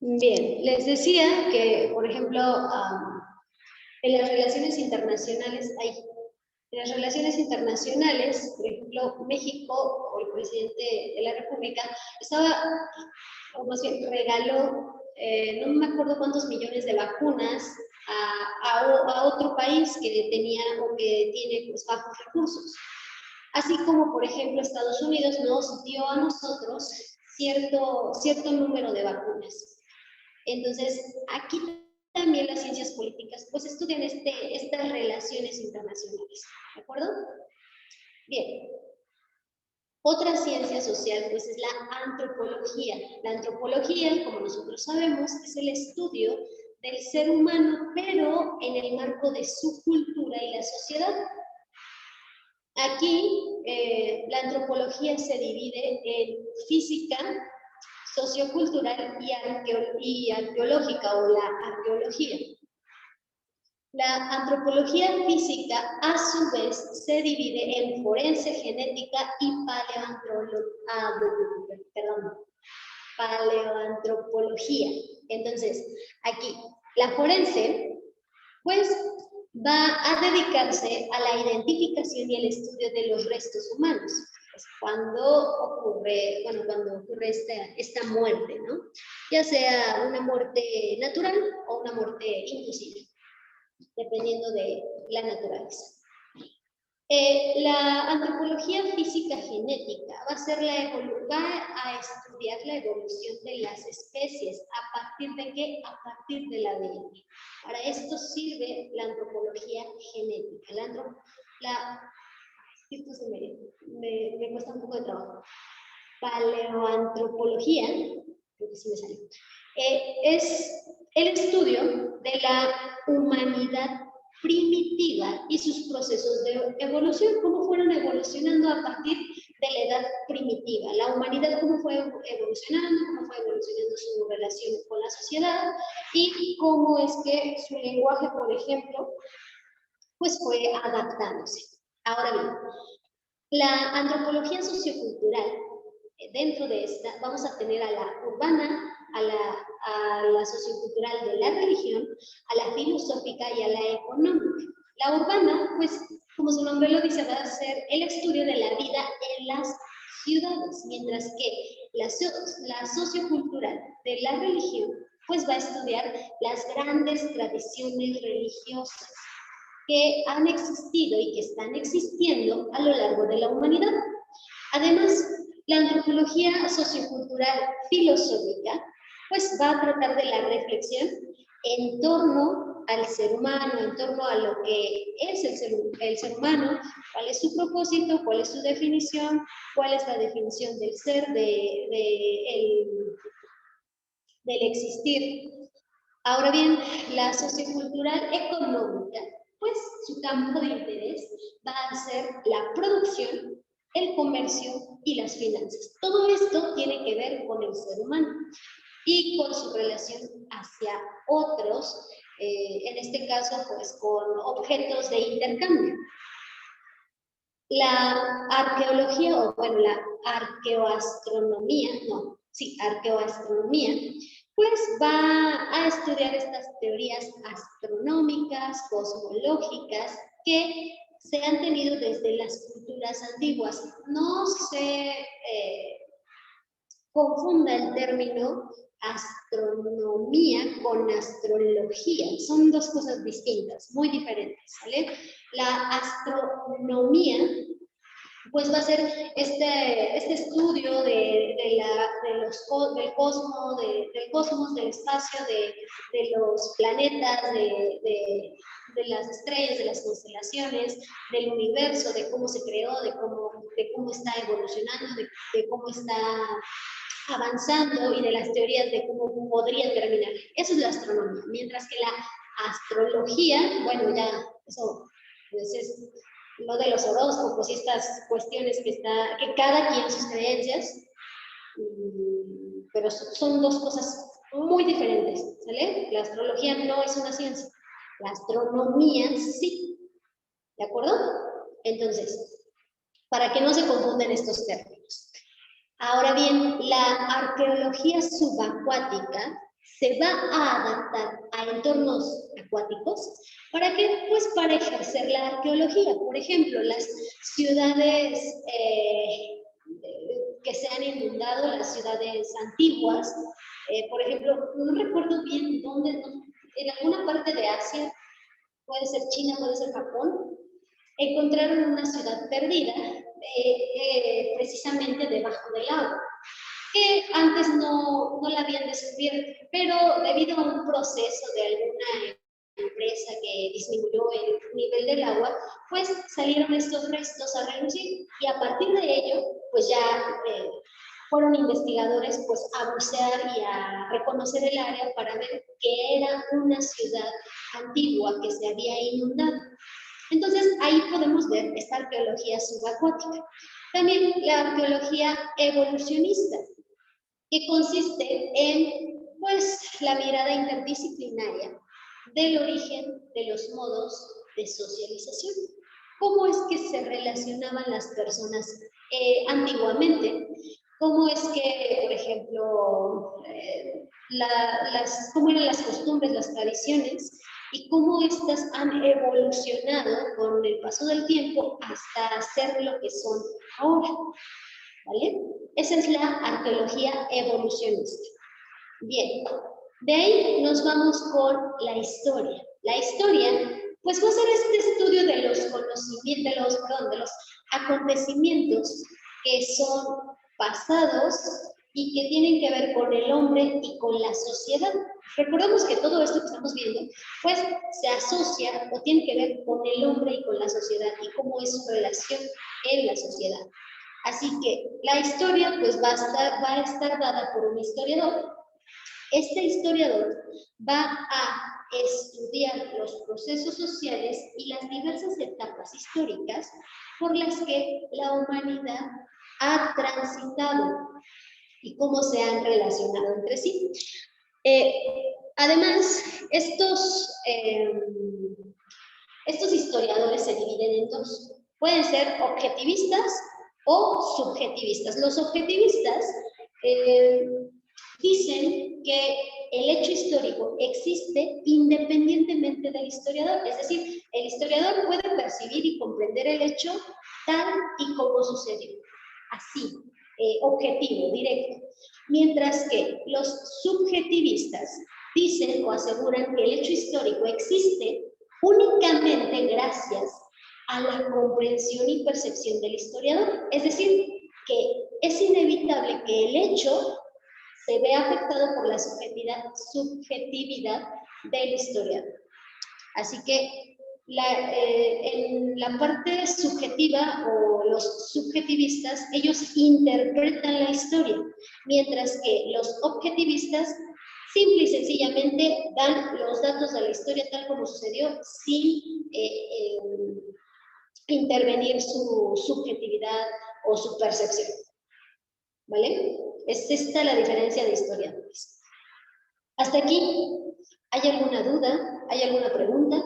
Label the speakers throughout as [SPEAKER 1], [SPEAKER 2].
[SPEAKER 1] Bien, les decía que, por ejemplo, en las relaciones internacionales por ejemplo, México o el presidente de la República estaba, o más bien regaló, no me acuerdo cuántos millones de vacunas a otro país que tenía o que tiene pues, bajos recursos. Así como, por ejemplo, Estados Unidos nos dio a nosotros cierto número de vacunas. Entonces, aquí también las ciencias políticas pues estudian estas relaciones internacionales, ¿de acuerdo? Bien. Otra ciencia social pues es la antropología. La antropología, como nosotros sabemos, es el estudio del ser humano, pero en el marco de su cultura y la sociedad. Aquí la antropología se divide en física, sociocultural y arqueológica o la arqueología. La antropología física, a su vez, se divide en forense, genética y paleoantropología. Entonces, aquí, la forense, pues, va a dedicarse a la identificación y el estudio de los restos humanos. Pues cuando ocurre esta muerte, ¿no? Ya sea una muerte natural o una muerte inducida, dependiendo de la naturaleza. La antropología física genética va a estudiar la evolución de las especies. ¿A partir de qué? A partir del ADN. Para esto sirve la antropología genética. Esto me cuesta un poco de trabajo. Paleoantropología, creo que sí me salió, es el estudio de la humanidad primitiva y sus procesos de evolución, cómo fueron evolucionando a partir de la edad primitiva, la humanidad cómo fue evolucionando su relación con la sociedad y cómo es que su lenguaje, por ejemplo, pues fue adaptándose. Ahora bien, la antropología sociocultural, dentro de esta vamos a tener a la urbana, a la sociocultural de la religión, a la filosófica y a la económica. La urbana, pues, como su nombre lo dice, va a ser el estudio de la vida en las ciudades, mientras que la sociocultural de la religión, pues va a estudiar las grandes tradiciones religiosas que han existido y que están existiendo a lo largo de la humanidad. Además, la antropología sociocultural filosófica pues va a tratar de la reflexión en torno al ser humano, en torno a lo que es el ser humano, cuál es su propósito, cuál es su definición, cuál es la definición del ser, del existir. Ahora bien, la sociocultural económica, pues su campo de interés va a ser la producción, el comercio y las finanzas. Todo esto tiene que ver con el ser humano y con su relación hacia otros, en este caso, pues con objetos de intercambio. La arqueología, o bueno, la arqueoastronomía, pues va a estudiar estas teorías astronómicas, cosmológicas, que se han tenido desde las culturas antiguas. No se confunda el término astronomía con astrología. Son dos cosas distintas, muy diferentes, ¿vale? La astronomía pues va a ser este estudio del cosmos, del espacio, de los planetas, de las estrellas, de las constelaciones, del universo, de cómo se creó, de cómo está evolucionando, de cómo está avanzando y de las teorías de cómo podría terminar. Eso es la astronomía. Mientras que la astrología, bueno, ya eso pues es lo de los horóscopos y estas cuestiones que cada quien sus creencias, pero son dos cosas muy diferentes, ¿sale? La astrología no es una ciencia, la astronomía sí, ¿de acuerdo? Entonces, para que no se confunden estos términos. Ahora bien, la arqueología subacuática se va a adaptar a entornos acuáticos. ¿Para qué? Pues para ejercer la arqueología. Por ejemplo, las ciudades que se han inundado, las ciudades antiguas, por ejemplo, no recuerdo bien dónde, en alguna parte de Asia, puede ser China, puede ser Japón, encontraron una ciudad perdida precisamente debajo del agua, que antes no la habían descubierto, pero debido a un proceso de alguna empresa que disminuyó el nivel del agua, pues salieron estos restos a relucir y a partir de ello, pues ya fueron investigadores pues a bucear y a reconocer el área para ver que era una ciudad antigua que se había inundado. Entonces ahí podemos ver esta arqueología subacuática. También la arqueología evolucionista, que consiste en pues la mirada interdisciplinaria del origen de los modos de socialización. ¿Cómo es que se relacionaban las personas antiguamente? ¿Cómo es que, por ejemplo, cómo eran las costumbres, las tradiciones, y cómo estas han evolucionado con el paso del tiempo hasta ser lo que son ahora? ¿Vale? Esa es la arqueología evolucionista. Bien, de ahí nos vamos con la historia. La historia, pues va a ser este estudio de los conocimientos, de los acontecimientos que son pasados y que tienen que ver con el hombre y con la sociedad. Recordemos que todo esto que estamos viendo, pues se asocia o tiene que ver con el hombre y con la sociedad y cómo es su relación en la sociedad. Así que la historia pues va a estar dada por un historiador. Este historiador va a estudiar los procesos sociales y las diversas etapas históricas por las que la humanidad ha transitado y cómo se han relacionado entre sí. Además, estos historiadores se dividen en dos. Pueden ser objetivistas o subjetivistas. Los objetivistas dicen que el hecho histórico existe independientemente del historiador, es decir, el historiador puede percibir y comprender el hecho tal y como sucedió, así, objetivo, directo, mientras que los subjetivistas dicen o aseguran que el hecho histórico existe únicamente gracias a la comprensión y percepción del historiador, es decir, que es inevitable que el hecho se ve afectado por la subjetividad del historiador. Así que en la parte subjetiva o los subjetivistas, ellos interpretan la historia, mientras que los objetivistas simple y sencillamente dan los datos de la historia tal como sucedió sin intervenir su subjetividad o su percepción. ¿Vale? Es esta la diferencia de historiadores. Hasta aquí, ¿hay alguna duda? ¿Hay alguna pregunta?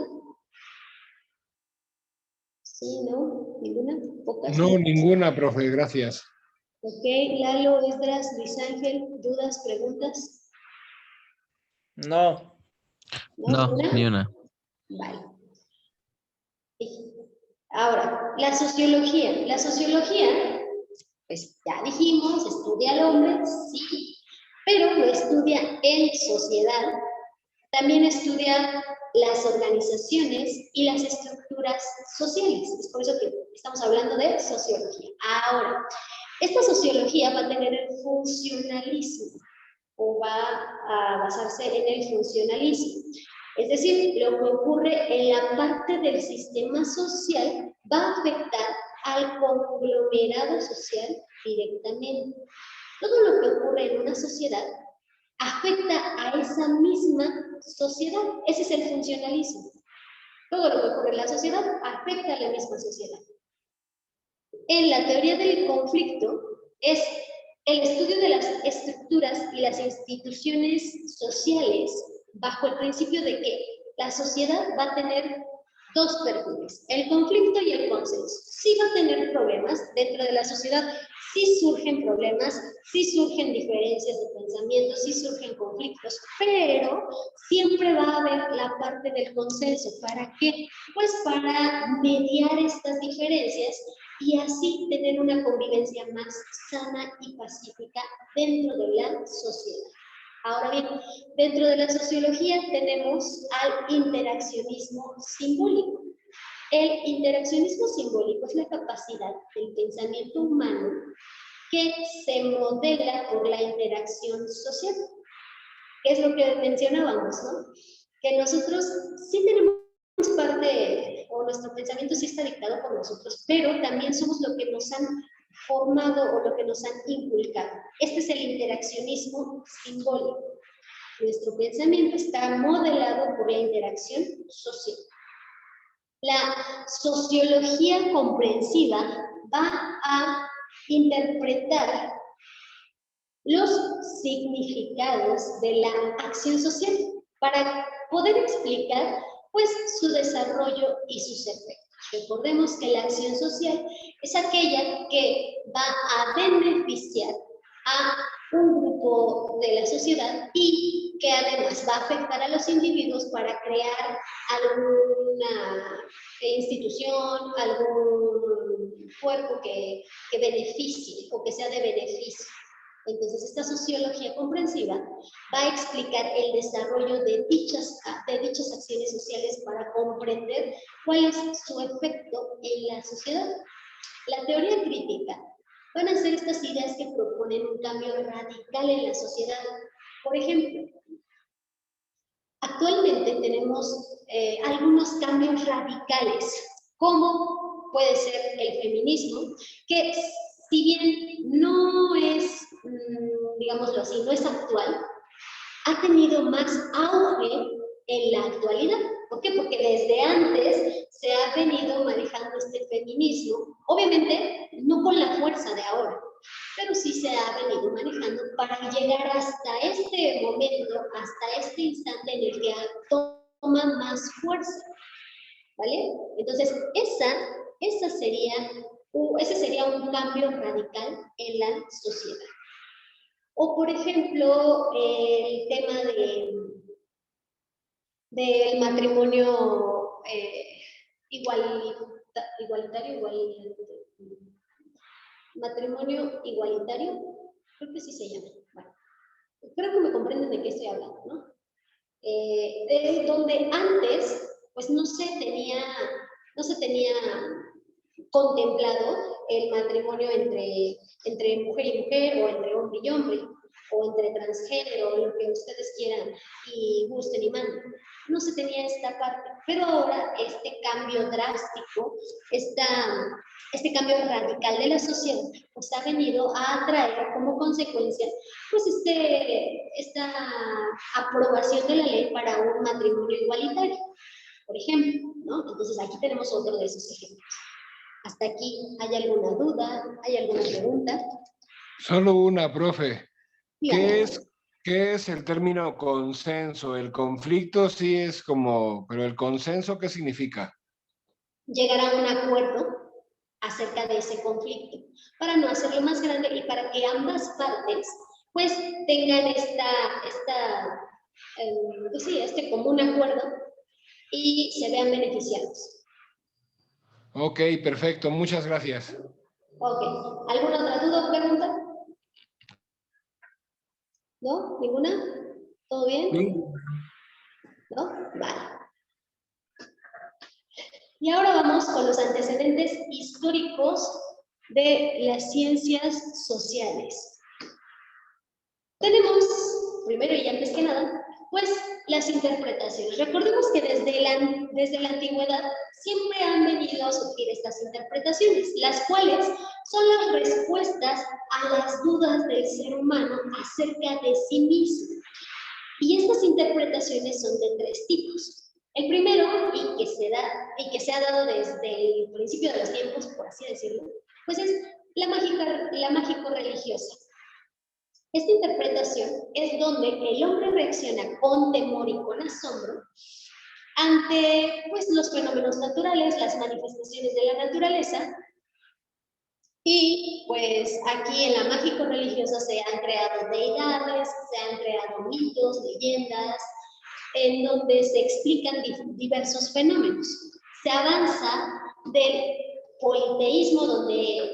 [SPEAKER 1] Sí, ¿no? ¿Ninguna? ¿Pocas?
[SPEAKER 2] No, ninguna, profe, gracias.
[SPEAKER 1] Ok, Lalo, Esdras, Luis Ángel, ¿dudas, preguntas?
[SPEAKER 3] No.
[SPEAKER 4] No, ni una.
[SPEAKER 1] Vale. Ahora, la sociología. La sociología, pues ya dijimos, estudia al hombre, sí, pero lo estudia en sociedad. También estudia las organizaciones y las estructuras sociales. Es por eso que estamos hablando de sociología. Ahora, esta sociología va a tener el funcionalismo o va a basarse en el funcionalismo. Es decir, lo que ocurre en la parte del sistema social va a afectar al conglomerado social directamente. Todo lo que ocurre en una sociedad afecta a esa misma sociedad. Ese es el funcionalismo. Todo lo que ocurre en la sociedad afecta a la misma sociedad. En la teoría del conflicto es el estudio de las estructuras y las instituciones sociales bajo el principio de que la sociedad va a tener dos perfiles, el conflicto y el consenso. Sí va a tener problemas dentro de la sociedad, sí surgen problemas, sí surgen diferencias de pensamiento, sí surgen conflictos, pero siempre va a haber la parte del consenso. ¿Para qué? Pues para mediar estas diferencias y así tener una convivencia más sana y pacífica dentro de la sociedad. Ahora bien, dentro de la sociología tenemos al interaccionismo simbólico. El interaccionismo simbólico es la capacidad del pensamiento humano que se modela por la interacción social. ¿Qué es lo que mencionábamos, no? Que nosotros sí tenemos parte, o nuestro pensamiento sí está dictado por nosotros, pero también somos lo que nos han formado o lo que nos han inculcado. Este es el interaccionismo simbólico. Nuestro pensamiento está modelado por la interacción social. La sociología comprensiva va a interpretar los significados de la acción social para poder explicar pues su desarrollo y sus efectos. Recordemos que la acción social es aquella que va a beneficiar a un grupo de la sociedad y que además va a afectar a los individuos para crear alguna institución, algún cuerpo que beneficie o que sea de beneficio. Entonces, esta sociología comprensiva va a explicar el desarrollo de dichas acciones sociales para comprender cuál es su efecto en la sociedad. La teoría crítica van a ser estas ideas que proponen un cambio radical en la sociedad. Por ejemplo, actualmente tenemos algunos cambios radicales, como puede ser el feminismo, que si bien no es, digámoslo así, no es actual, ha tenido más auge en la actualidad. ¿Por qué? Porque desde antes se ha venido manejando este feminismo, obviamente no con la fuerza de ahora, pero sí se ha venido manejando para llegar hasta este momento, hasta este instante en el que toma más fuerza, ¿vale? Entonces, ese sería un cambio radical en la sociedad. O, por ejemplo, el tema del matrimonio matrimonio igualitario, creo que sí se llama. Bueno, creo que me comprenden de qué estoy hablando, ¿no? Donde antes, pues no se tenía contemplado el matrimonio entre mujer y mujer, o entre hombre y hombre, o entre transgénero, lo que ustedes quieran y gusten y manden. No se tenía esta parte, pero ahora este cambio drástico, este cambio radical de la sociedad, pues ha venido a traer como consecuencia pues esta aprobación de la ley para un matrimonio igualitario, por ejemplo, ¿no? Entonces aquí tenemos otro de esos ejemplos. Hasta aquí, ¿hay alguna duda? ¿Hay alguna pregunta?
[SPEAKER 2] Solo una, profe.
[SPEAKER 1] Dígame.
[SPEAKER 2] ¿Qué es el término consenso? El conflicto sí es como, pero el consenso, ¿qué significa?
[SPEAKER 1] Llegar a un acuerdo acerca de ese conflicto, para no hacerlo más grande y para que ambas partes pues tengan este común acuerdo y se vean beneficiados.
[SPEAKER 2] Ok, perfecto. Muchas gracias.
[SPEAKER 1] Ok. ¿Alguna otra duda o pregunta? ¿No? ¿Ninguna? ¿Todo bien? ¿No? Vale. Y ahora vamos con los antecedentes históricos de las ciencias sociales. Tenemos, primero y antes que nada, pues las interpretaciones. Recordemos que desde la antigüedad siempre han venido a surgir estas interpretaciones, las cuales son las respuestas a las dudas del ser humano acerca de sí mismo. Y estas interpretaciones son de tres tipos. El primero, y que se ha dado desde el principio de los tiempos, por así decirlo, pues es la mágico-religiosa. Esta interpretación es donde el hombre reacciona con temor y con asombro ante pues, los fenómenos naturales, las manifestaciones de la naturaleza, Y pues aquí en la mágico-religiosa se han creado deidades, se han creado mitos, leyendas, en donde se explican diversos fenómenos. Se avanza del politeísmo, donde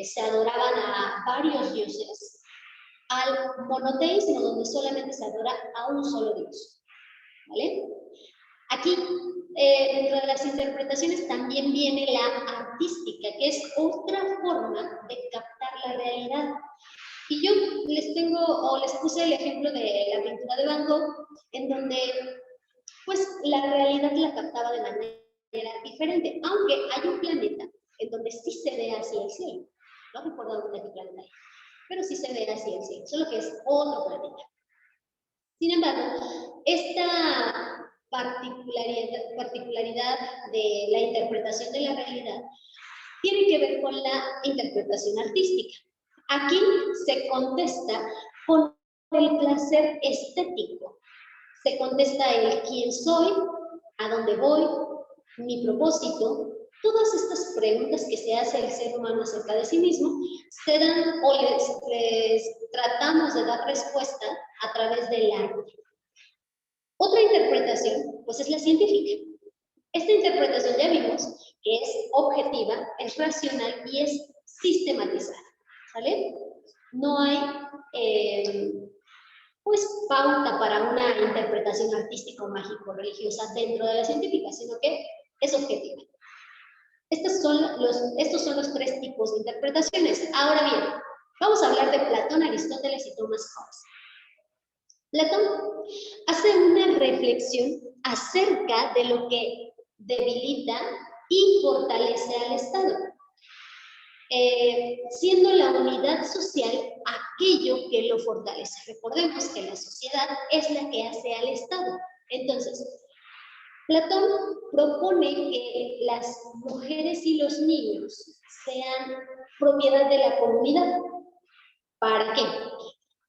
[SPEAKER 1] se adoraban a varios dioses, al monoteísmo, donde solamente se adora a un solo dios. ¿Vale? Aquí, dentro de las interpretaciones, también viene la artística, que es otra forma de captar la realidad. Y yo les puse el ejemplo de la pintura de Van Gogh, en donde, pues, la realidad la captaba de manera diferente, aunque hay un planeta en donde sí se ve así el cielo. No recuerdo dónde qué planeta hay, pero sí se ve así el cielo, solo que es otro planeta. Sin embargo, esta particularidad de la interpretación de la realidad tiene que ver con la interpretación artística. Aquí se contesta con el placer estético. Se contesta el quién soy, a dónde voy, mi propósito. Todas estas preguntas que se hace el ser humano acerca de sí mismo se dan o les tratamos de dar respuesta a través del arte. Otra interpretación, pues, es la científica. Esta interpretación ya vimos que es objetiva, es racional y es sistematizada, ¿vale? No hay, pues, pauta para una interpretación artística o mágico-religiosa dentro de la científica, sino que es objetiva. Estos son los tres tipos de interpretaciones. Ahora bien, vamos a hablar de Platón, Aristóteles y Thomas Hobbes. Platón hace una reflexión acerca de lo que debilita y fortalece al Estado, siendo la unidad social aquello que lo fortalece. Recordemos que la sociedad es la que hace al Estado. Entonces, Platón propone que las mujeres y los niños sean propiedad de la comunidad. ¿Para qué?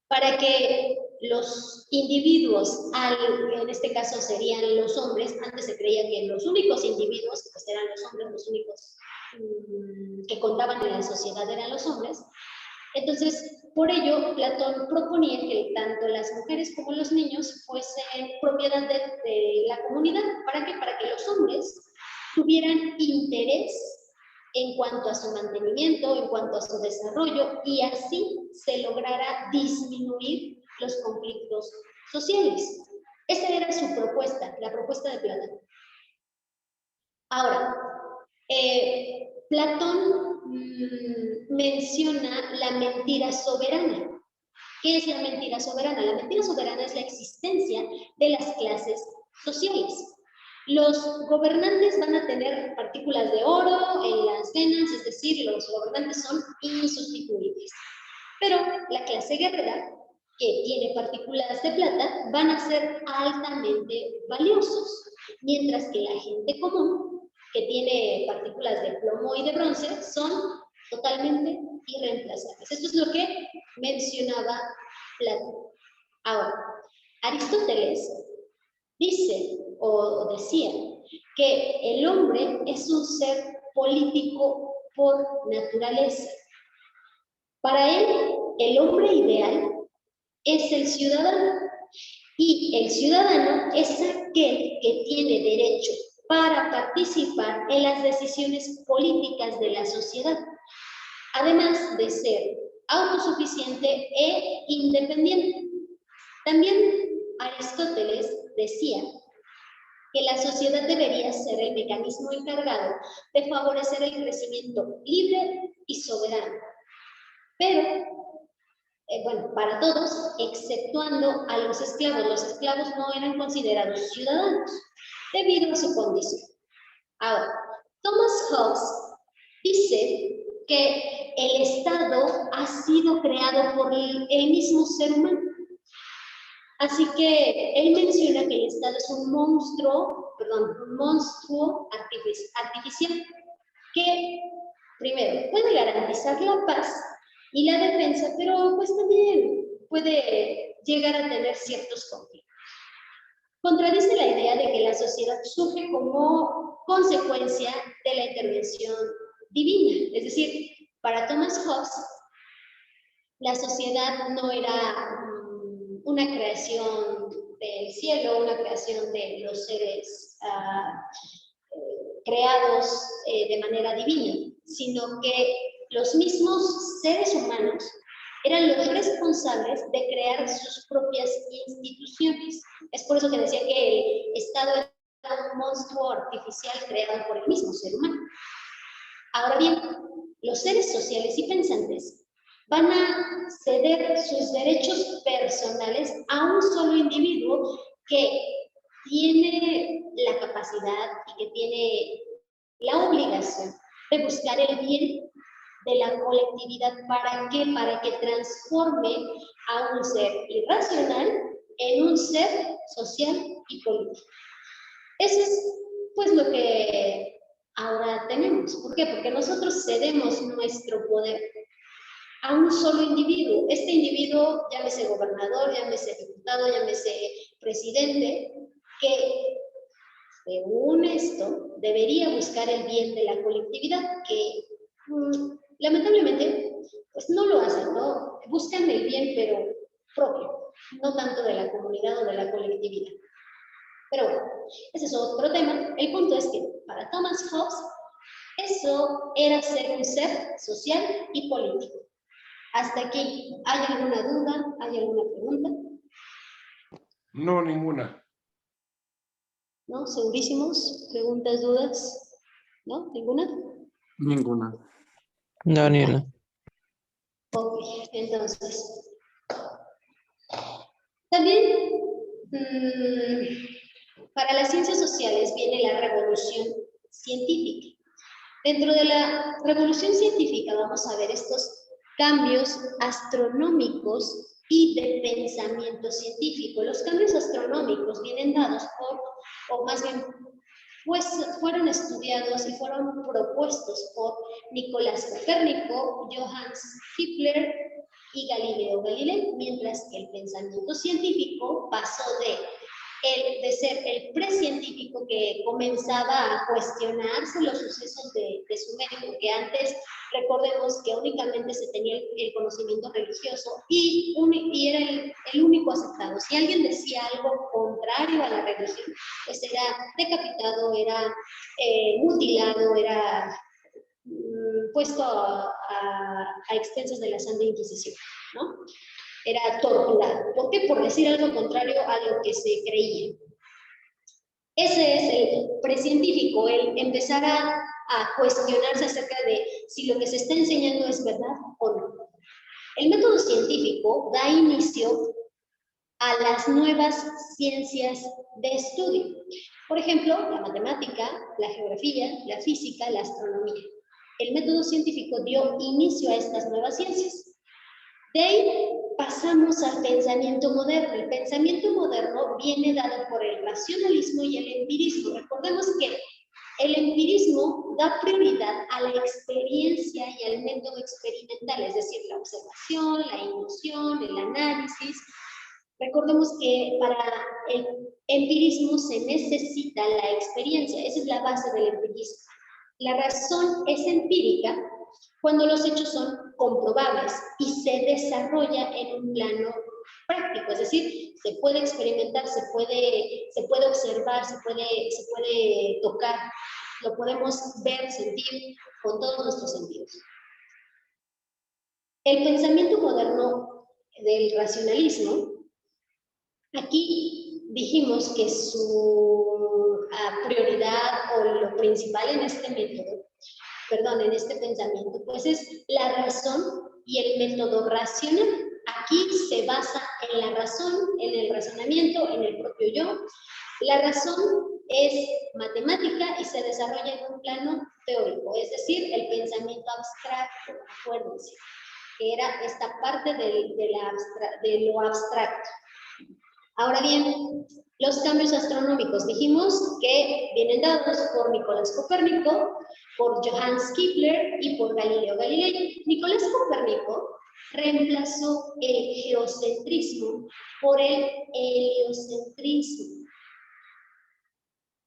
[SPEAKER 1] Para que los individuos, en este caso serían los hombres, antes se creía que los únicos individuos, pues eran los hombres, los únicos que contaban en la sociedad eran los hombres. Entonces, por ello, Platón proponía que tanto las mujeres como los niños fuesen propiedad de la comunidad. ¿Para qué? Para que los hombres tuvieran interés en cuanto a su mantenimiento, en cuanto a su desarrollo, y así se lograra disminuir los conflictos sociales. Esa era su propuesta, la propuesta de Platón. Ahora, Platón menciona la mentira soberana. ¿Qué es la mentira soberana? La mentira soberana es la existencia de las clases sociales. Los gobernantes van a tener partículas de oro en las venas, es decir, los gobernantes son insustituibles. Pero la clase guerrera, que tiene partículas de plata, van a ser altamente valiosos, mientras que la gente común, que tiene partículas de plomo y de bronce, son totalmente irreemplazables. Esto es lo que mencionaba Platón. Ahora, Aristóteles dice o decía que el hombre es un ser político por naturaleza. Para él, el hombre ideal es el ciudadano, y el ciudadano es aquel que tiene derecho para participar en las decisiones políticas de la sociedad, además de ser autosuficiente e independiente. También Aristóteles decía que la sociedad debería ser el mecanismo encargado de favorecer el crecimiento libre y soberano. Pero, bueno, para todos, exceptuando a los esclavos. Los esclavos no eran considerados ciudadanos debido a su condición. Ahora, Thomas Hobbes dice que el Estado ha sido creado por el mismo ser humano. Así que él menciona que el Estado es un monstruo artificial que, primero, puede garantizar la paz y la defensa, pero pues también puede llegar a tener ciertos conflictos. Contradice la idea de que la sociedad surge como consecuencia de la intervención divina, es decir, Para Thomas Hobbes, la sociedad no era una creación del cielo, una creación de los seres creados de manera divina, sino que los mismos seres humanos eran los responsables de crear sus propias instituciones. Es por eso que decía que el Estado era un monstruo artificial creado por el mismo ser humano. Ahora bien, los seres sociales y pensantes van a ceder sus derechos personales a un solo individuo que tiene la capacidad y que tiene la obligación de buscar el bien de la colectividad. ¿Para qué? Para que transforme a un ser irracional en un ser social y político. Eso es pues lo que ahora tenemos. ¿Por qué? Porque nosotros cedemos nuestro poder a un solo individuo. Este individuo, llámese gobernador, llámese diputado, llámese presidente, que según esto debería buscar el bien de la colectividad, que lamentablemente pues no lo hacen, ¿no? Buscan el bien pero propio, no tanto de la comunidad o de la colectividad. Pero bueno, ese es otro tema. El punto es que para Thomas Hobbes eso era ser un ser social y político. Hasta aquí, ¿hay alguna duda? ¿Hay alguna pregunta?
[SPEAKER 2] No, ninguna.
[SPEAKER 1] ¿No? ¿Segurísimos? ¿Preguntas, dudas? ¿No? ¿Ninguna?
[SPEAKER 3] Ninguna.
[SPEAKER 4] No, ni una.
[SPEAKER 1] Ok, entonces. También, para las ciencias sociales viene la revolución científica. Dentro de la revolución científica vamos a ver estos cambios astronómicos y de pensamiento científico. Los cambios astronómicos vienen dados por, o más bien, pues fueron estudiados y fueron propuestos por Nicolás Copérnico, Johannes Kepler y Galileo Galilei, mientras que el pensamiento científico pasó de ser el precientífico que comenzaba a cuestionarse los sucesos de su medio, porque antes recordemos que únicamente se tenía el conocimiento religioso y era el único aceptado. Si alguien decía algo contrario a la religión, pues era decapitado, era mutilado, era puesto a expensas de la Santa Inquisición, ¿no? Era torturado. ¿Por qué? Por decir algo contrario a lo que se creía. Ese es el precientífico, el empezar a cuestionarse acerca de si lo que se está enseñando es verdad o no. El método científico da inicio a las nuevas ciencias de estudio. Por ejemplo, la matemática, la geografía, la física, la astronomía. El método científico dio inicio a estas nuevas ciencias. De ahí pasamos al pensamiento moderno. El pensamiento moderno viene dado por el racionalismo y el empirismo. Recordemos que el empirismo da prioridad a la experiencia y al método experimental, es decir, la observación, la inducción, el análisis. Recordemos que para el empirismo se necesita la experiencia, esa es la base del empirismo. La razón es empírica cuando los hechos son comprobables y se desarrolla en un plano práctico, es decir, se puede experimentar, se puede observar, se puede tocar, lo podemos ver, sentir con todos nuestros sentidos. El pensamiento moderno del racionalismo, aquí dijimos que su prioridad o lo principal en este método, en este pensamiento, pues es la razón y el método racional. Aquí se basa en la razón, en el razonamiento, en el propio yo. La razón es matemática y se desarrolla en un plano teórico, es decir, el pensamiento abstracto, acuérdense, que era esta parte de lo abstracto. Ahora bien, los cambios astronómicos dijimos que vienen dados por Nicolás Copérnico, por Johannes Kepler y por Galileo Galilei. Nicolás Copérnico reemplazó el geocentrismo por el heliocentrismo.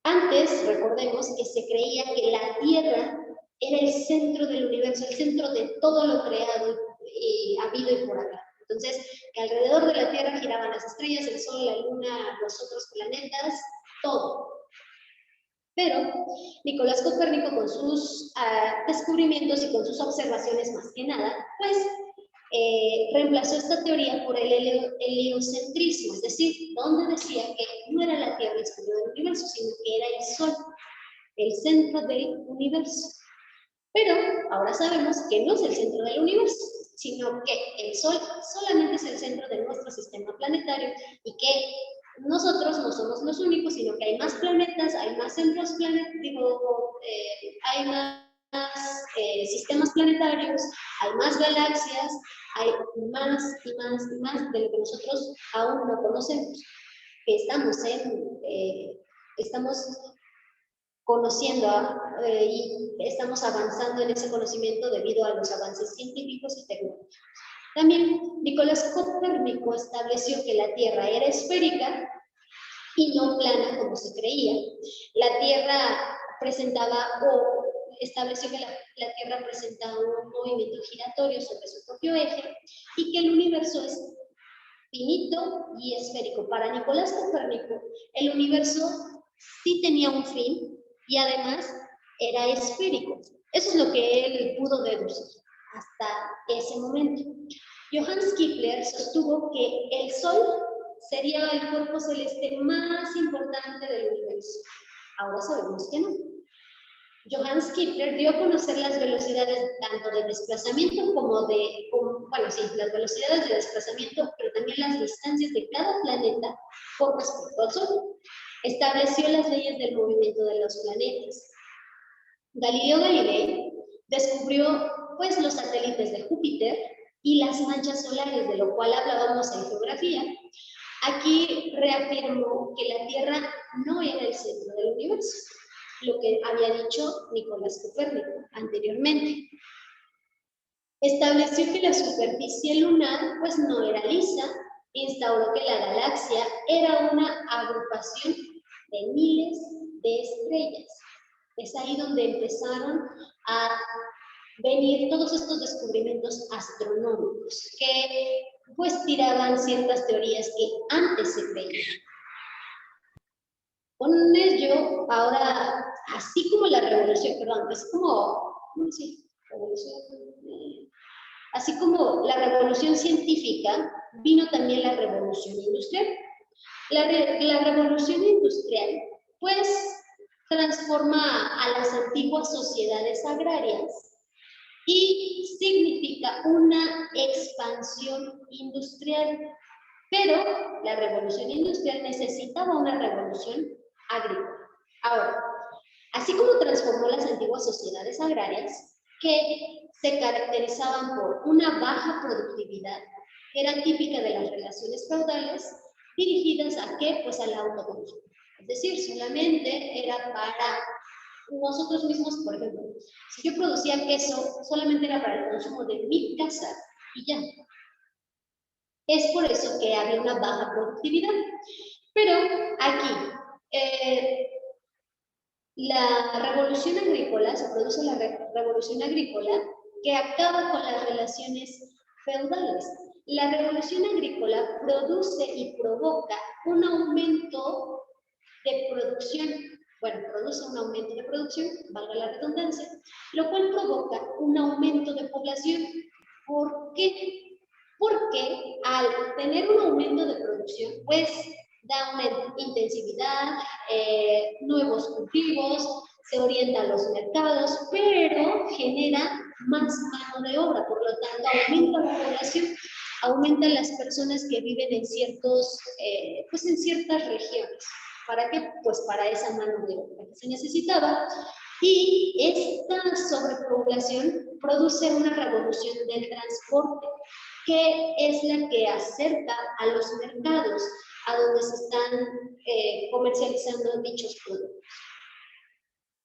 [SPEAKER 1] Antes, recordemos que se creía que la Tierra era el centro del universo, el centro de todo lo creado y habido y por haber. Entonces, que alrededor de la Tierra giraban las estrellas, el Sol, la Luna, los otros planetas, todo. Pero Nicolás Copérnico, con sus descubrimientos y con sus observaciones más que nada, pues reemplazó esta teoría por el heliocentrismo, es decir, donde decía que no era la Tierra el centro del universo, sino que era el Sol, el centro del universo. Pero ahora sabemos que no es el centro del universo, sino que el Sol solamente es el centro de nuestro sistema planetario y que nosotros no somos los únicos, sino que hay más planetas, hay más centros planetários, hay más sistemas planetarios, hay más galaxias, hay más y más y más de lo que nosotros aún no conocemos. Que estamos conociendo y estamos avanzando en ese conocimiento debido a los avances científicos y tecnológicos. También Nicolás Copérnico estableció que la Tierra era esférica y no plana como se creía. La Tierra presentaba, o estableció que la Tierra presentaba un movimiento giratorio sobre su propio eje y que el universo es finito y esférico. Para Nicolás Copérnico, el universo sí tenía un fin y además era esférico. Eso es lo que él pudo deducir hasta ese momento. Johannes Kepler sostuvo que el Sol sería el cuerpo celeste más importante del universo. Ahora sabemos que no. Johannes Kepler dio a conocer las velocidades tanto de desplazamiento como las velocidades de desplazamiento, pero también las distancias de cada planeta con respecto al Sol. Estableció las leyes del movimiento de los planetas. Galileo Galilei descubrió pues los satélites de Júpiter y las manchas solares, de lo cual hablábamos en geografía. Aquí reafirmó que la Tierra no era el centro del universo, lo que había dicho Nicolás Copérnico anteriormente. Estableció que la superficie lunar pues no era lisa, instauró que la galaxia era una agrupación de miles de estrellas. Es ahí donde empezaron a venir todos estos descubrimientos astronómicos que pues tiraban ciertas teorías que antes se creían. Con ello, ahora, así como la revolución, así como la revolución científica, vino también la revolución industrial. La revolución industrial, pues, transforma a las antiguas sociedades agrarias y significa una expansión industrial. Pero la revolución industrial necesitaba una revolución agrícola. Ahora, así como transformó las antiguas sociedades agrarias, que se caracterizaban por una baja productividad, que era típica de las relaciones feudales, dirigidas ¿a qué? Pues al autoconsumo. Es decir, solamente era para nosotros mismos, por ejemplo. Si yo producía queso, solamente era para el consumo de mi casa y ya. Es por eso que había una baja productividad. Pero aquí, la revolución agrícola, se produce la revolución agrícola que acaba con las relaciones feudales. La revolución agrícola produce y provoca un aumento de producción, produce un aumento de producción, valga la redundancia, lo cual provoca un aumento de población. ¿Por qué? Porque al tener un aumento de producción, pues da una intensividad, nuevos cultivos, se orientan los mercados, pero genera más mano de obra, por lo tanto aumenta la población, aumentan las personas que viven en en ciertas regiones. ¿Para qué? Pues para esa mano de obra que se necesitaba. Y esta sobrepoblación produce una revolución del transporte, que es la que acerca a los mercados a donde se están comercializando dichos productos.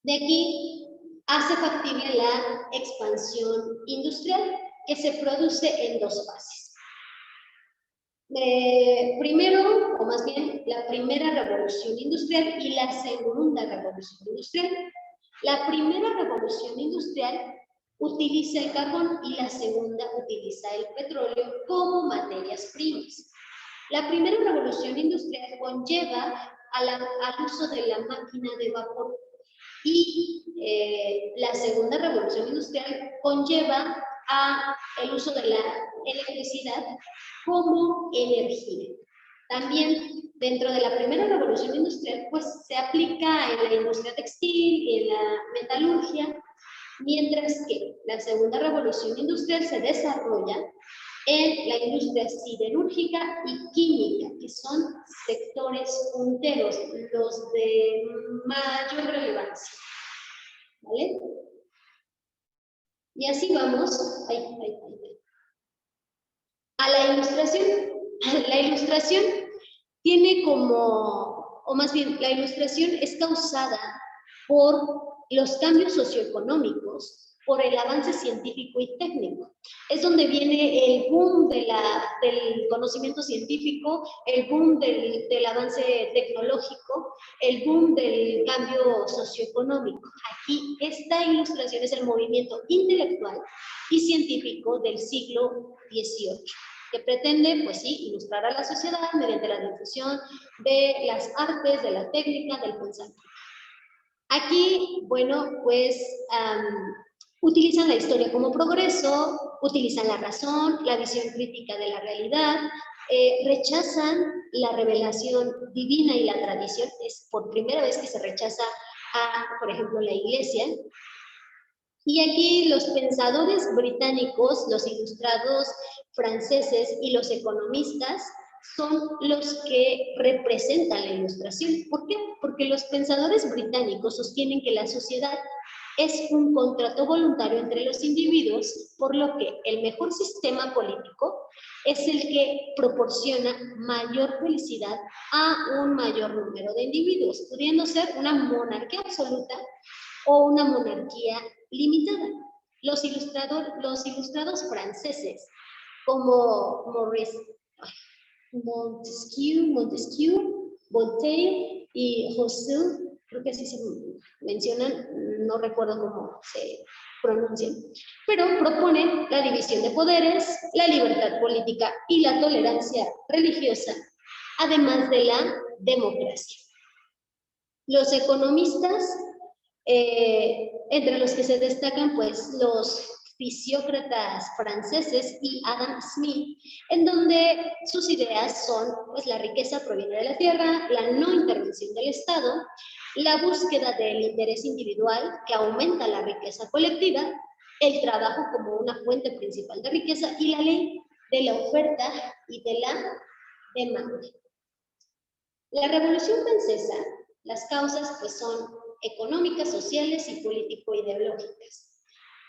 [SPEAKER 1] De aquí hace factible la expansión industrial, que se produce en dos fases. Primero, o más bien, la primera revolución industrial y la segunda revolución industrial. La primera revolución industrial utiliza el carbón y la segunda utiliza el petróleo como materias primas. La primera revolución industrial conlleva al uso de la máquina de vapor y la segunda revolución industrial conlleva el uso de la electricidad como energía. También dentro de la primera revolución industrial pues se aplica en la industria textil y en la metalurgia, mientras que la segunda revolución industrial se desarrolla en la industria siderúrgica y química, que son sectores punteros, los de mayor relevancia. ¿Vale? Y así vamos a la ilustración. La ilustración tiene como, o más bien, la ilustración es causada por los cambios socioeconómicos, por el avance científico y técnico. Es donde viene el boom del conocimiento científico, el boom del avance tecnológico, el boom del cambio socioeconómico. Aquí, esta ilustración es el movimiento intelectual y científico del siglo XVIII, que pretende, pues sí, ilustrar a la sociedad mediante la difusión de las artes, de la técnica, del pensamiento. Aquí, bueno, pues utilizan la historia como progreso, utilizan la razón, la visión crítica de la realidad, rechazan la revelación divina y la tradición. Es por primera vez que se rechaza por ejemplo, la Iglesia. Y aquí los pensadores británicos, los ilustrados franceses y los economistas son los que representan la ilustración. ¿Por qué? Porque los pensadores británicos sostienen que la sociedad es un contrato voluntario entre los individuos, por lo que el mejor sistema político es el que proporciona mayor felicidad a un mayor número de individuos, pudiendo ser una monarquía absoluta o una monarquía limitada. Los ilustrados franceses, como Montesquieu, Voltaire y Rousseau, creo que así se mencionan, no recuerdo cómo se pronuncian, pero proponen la división de poderes, la libertad política y la tolerancia religiosa, además de la democracia. Los economistas, entre los que se destacan pues los fisiócratas franceses y Adam Smith, en donde sus ideas son pues la riqueza proviene de la tierra, la no intervención del Estado, la búsqueda del interés individual que aumenta la riqueza colectiva, el trabajo como una fuente principal de riqueza y la ley de la oferta y de la demanda. La Revolución Francesa, las causas pues son económicas, sociales y político-ideológicas.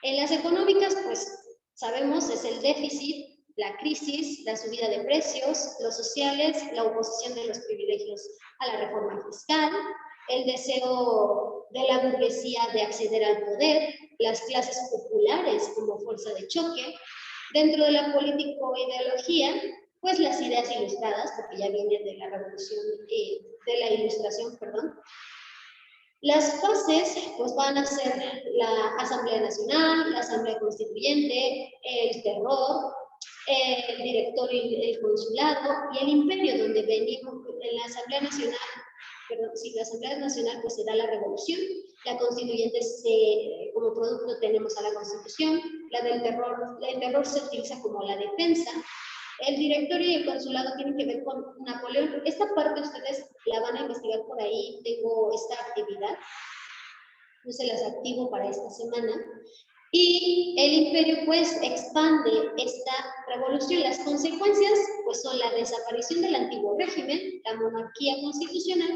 [SPEAKER 1] En las económicas, pues sabemos, es el déficit, la crisis, la subida de precios, los sociales, la oposición de los privilegios a la reforma fiscal, el deseo de la burguesía de acceder al poder, las clases populares como fuerza de choque. Dentro de la político-ideología, pues las ideas ilustradas, porque ya viene de la revolución, de la ilustración, perdón. Las fases pues van a ser la Asamblea Nacional, la Asamblea Constituyente, el terror, el directorio y el consulado y el imperio, donde venimos en la Asamblea Nacional. Perdón, sí, la Asamblea Nacional pues se da la revolución, la constituyente como producto tenemos a la Constitución, la del terror se utiliza como la defensa, el directorio y el consulado tienen que ver con Napoleón. Esta parte ustedes la van a investigar por ahí, tengo esta actividad, yo se las activo para esta semana. Y el imperio pues expande esta revolución. Las consecuencias pues son la desaparición del antiguo régimen, la monarquía constitucional,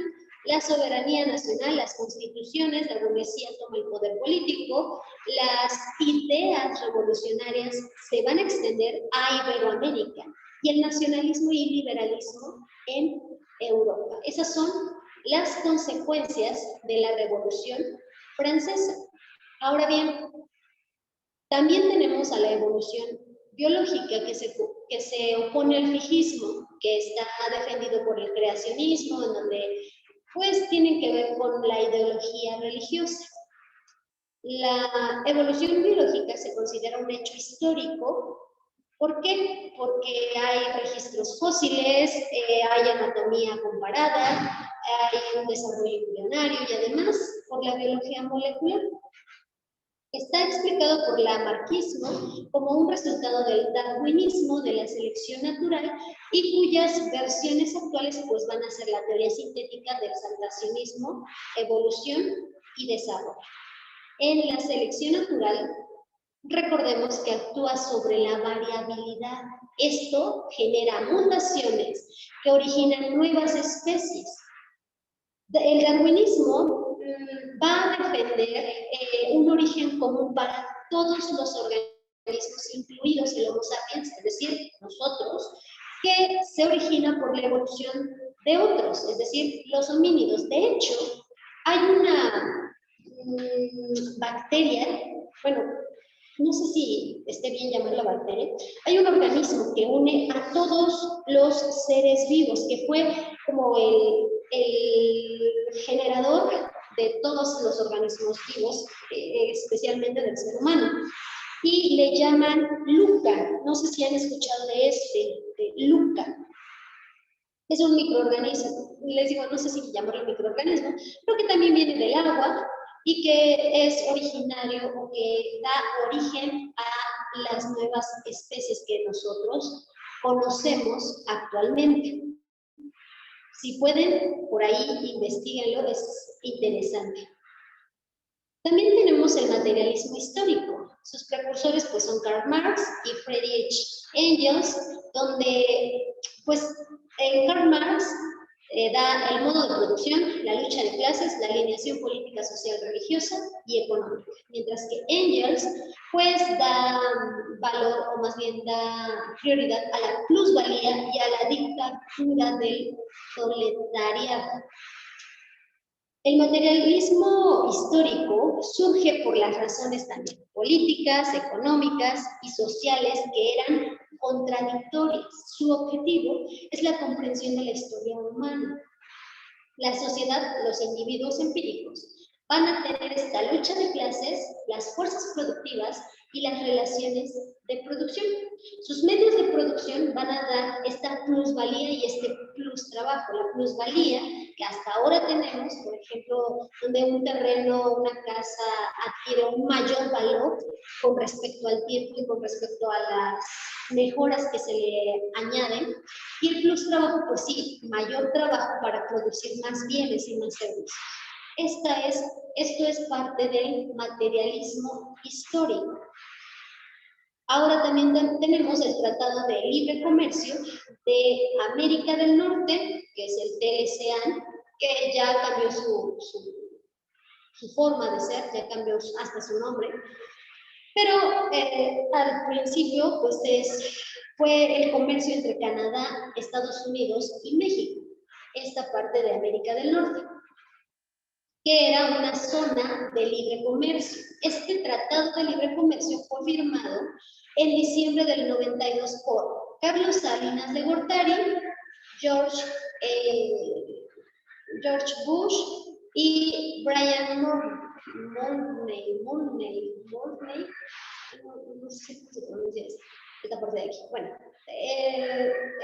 [SPEAKER 1] la soberanía nacional, las constituciones, la burguesía toma el poder político, las ideas revolucionarias se van a extender a Iberoamérica y el nacionalismo y liberalismo en Europa. Esas son las consecuencias de la Revolución Francesa. Ahora bien, también tenemos a la evolución biológica que se opone al fijismo, que está defendido por el creacionismo, en donde pues tienen que ver con la ideología religiosa. La evolución biológica se considera un hecho histórico. ¿Por qué? Porque hay registros fósiles, hay anatomía comparada, hay un desarrollo embrionario y además por la biología molecular. Está explicado por Lamarckismo como un resultado del darwinismo, de la selección natural, y cuyas versiones actuales pues, van a ser la teoría sintética del salvacionismo, evolución y desarrollo. En la selección natural, recordemos que actúa sobre la variabilidad. Esto genera mutaciones que originan nuevas especies. El darwinismo va a defender un origen común para todos los organismos, incluidos el Homo sapiens, es decir, nosotros, que se origina por la evolución de otros, es decir, los homínidos. De hecho, hay una bacteria, bueno, no sé si esté bien llamarla bacteria, hay un organismo que une a todos los seres vivos, que fue como el generador de todos los organismos vivos, especialmente del ser humano. Y le llaman LUCA. No sé si han escuchado de LUCA. Es un microorganismo. Les digo, no sé si llamarlo microorganismo, pero que también viene del agua y que es originario o que da origen a las nuevas especies que nosotros conocemos actualmente. Si pueden, por ahí investiguenlo, es interesante. También tenemos el materialismo histórico. Sus precursores pues, son Karl Marx y Friedrich Engels, donde pues, Karl Marx da el modo de producción, la lucha de clases, la alineación política, social, religiosa y económica. Mientras que Engels pues da valor, o más bien da prioridad a la plusvalía y a la dictadura del proletariado. El materialismo histórico surge por las razones también políticas, económicas y sociales que eran contradictorias. Su objetivo es la comprensión de la historia humana. La sociedad, los individuos empíricos, van a tener esta lucha de clases, las fuerzas productivas y las relaciones de producción. Sus medios de producción van a dar esta plusvalía y este plus trabajo. La plusvalía que hasta ahora tenemos, por ejemplo, donde un terreno, una casa adquiere un mayor valor con respecto al tiempo y con respecto a las mejoras que se le añaden. Y el plus trabajo, pues sí, mayor trabajo para producir más bienes y más servicios. Esto es parte del materialismo histórico. Ahora también tenemos el Tratado de Libre Comercio de América del Norte, que es el TLCAN, que ya cambió su forma de ser, ya cambió hasta su nombre. Pero al principio, pues fue el comercio entre Canadá, Estados Unidos y México, esta parte de América del Norte, que era una zona de libre comercio. Este Tratado de Libre Comercio fue firmado en diciembre del 92 por Carlos Salinas de Gortari, George Bush y Brian Mulroney, no sé cómo se pronuncia esta parte de aquí. Bueno,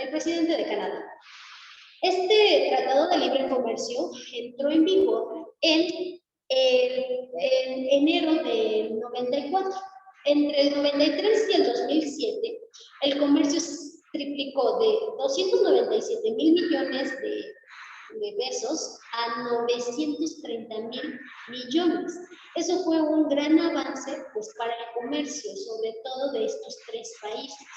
[SPEAKER 1] el presidente de Canadá. Este Tratado de Libre Comercio entró en vigor en enero del 94. Entre el 93 y el 2007, el comercio se triplicó de 297 mil millones de pesos a 930 mil millones. Eso fue un gran avance pues, para el comercio, sobre todo de estos tres países.